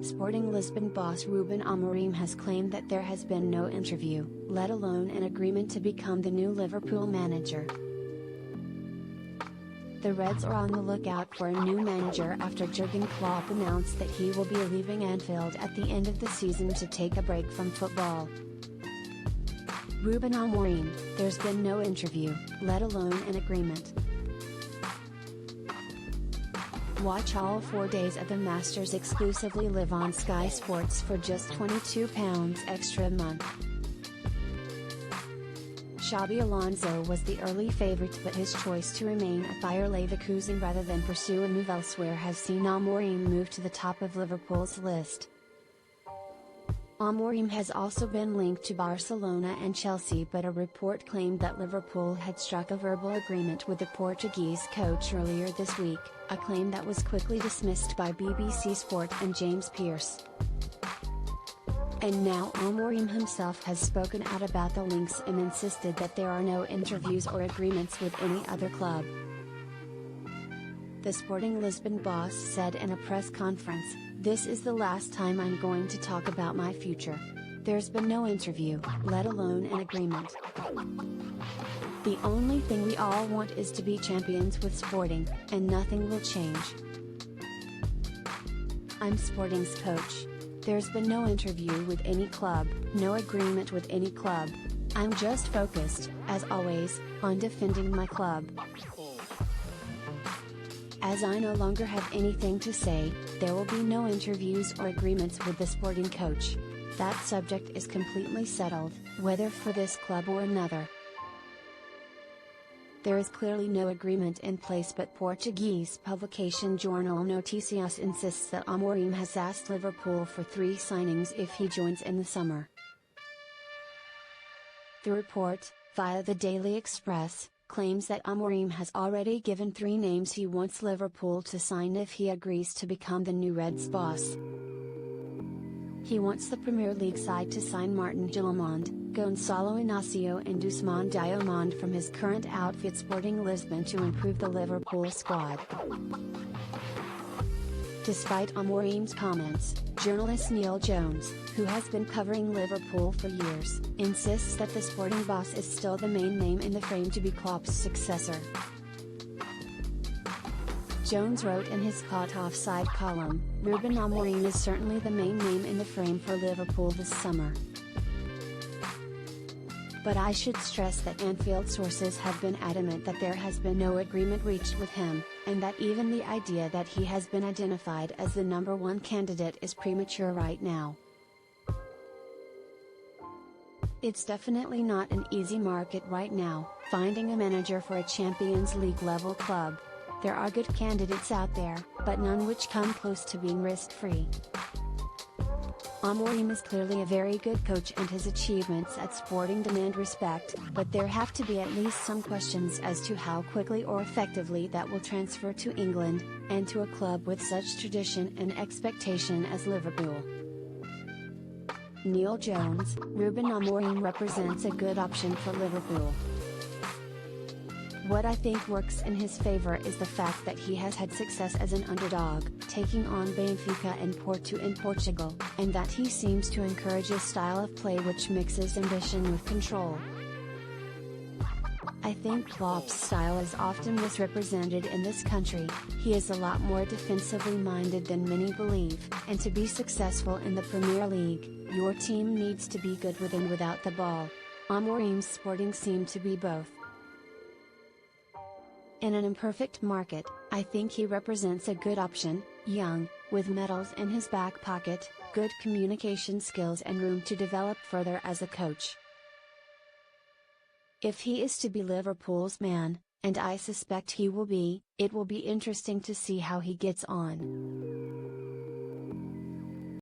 Sporting Lisbon boss Ruben Amorim has claimed that there has been no interview, let alone an agreement to become the new Liverpool manager. The Reds are on the lookout for a new manager after Jurgen Klopp announced that he will be leaving Anfield at the end of the season to take a break from football. Ruben Amorim, there's been no interview, let alone an agreement. Watch all 4 days of the Masters exclusively live on Sky Sports for just £22 extra a month. Xabi Alonso was the early favourite, but his choice to remain at Bayer Leverkusen rather than pursue a move elsewhere has seen Amorim move to the top of Liverpool's list. Amorim has also been linked to Barcelona and Chelsea, but a report claimed that Liverpool had struck a verbal agreement with the Portuguese coach earlier this week, a claim that was quickly dismissed by BBC Sport and James Pearce. And now Amorim himself has spoken out about the links and insisted that there are no interviews or agreements with any other club. The Sporting Lisbon boss said in a press conference, "This is the last time I'm going to talk about my future. There's been no interview, let alone an agreement. The only thing we all want is to be champions with Sporting, and nothing will change. I'm Sporting's coach. There's been no interview with any club, no agreement with any club. I'm just focused, as always, on defending my club. As I no longer have anything to say, there will be no interviews or agreements with the Sporting coach. That subject is completely settled, whether for this club or another. There is clearly no agreement in place, but Portuguese publication Jornal Noticias insists that Amorim has asked Liverpool for 3 signings if he joins in the summer. The report, via the Daily Express, claims that Amorim has already given 3 names he wants Liverpool to sign if he agrees to become the new Reds boss. He wants the Premier League side to sign Martin Gilmond, Gonçalo Inácio and Ousmane Diomande from his current outfit Sporting Lisbon to improve the Liverpool squad. Despite Amorim's comments, journalist Neil Jones, who has been covering Liverpool for years, insists that the Sporting boss is still the main name in the frame to be Klopp's successor. Jones wrote in his Caught Offside column, "Ruben Amorim is certainly the main name in the frame for Liverpool this summer. But I should stress that Anfield sources have been adamant that there has been no agreement reached with him, and that even the idea that he has been identified as the number 1 candidate is premature right now. It's definitely not an easy market right now, finding a manager for a Champions League level club. There are good candidates out there, but none which come close to being risk-free. Amorim is clearly a very good coach and his achievements at Sporting demand respect, but there have to be at least some questions as to how quickly or effectively that will transfer to England, and to a club with such tradition and expectation as Liverpool." Neil Jones, Ruben Amorim represents a good option for Liverpool. What I think works in his favour is the fact that he has had success as an underdog, taking on Benfica and Porto in Portugal, and that he seems to encourage a style of play which mixes ambition with control. I think Klopp's style is often misrepresented in this country. He is a lot more defensively minded than many believe, and to be successful in the Premier League, your team needs to be good with and without the ball. Amorim's Sporting seem to be both. In an imperfect market, I think he represents a good option, young, with medals in his back pocket, good communication skills and room to develop further as a coach. If he is to be Liverpool's man, and I suspect he will be, it will be interesting to see how he gets on.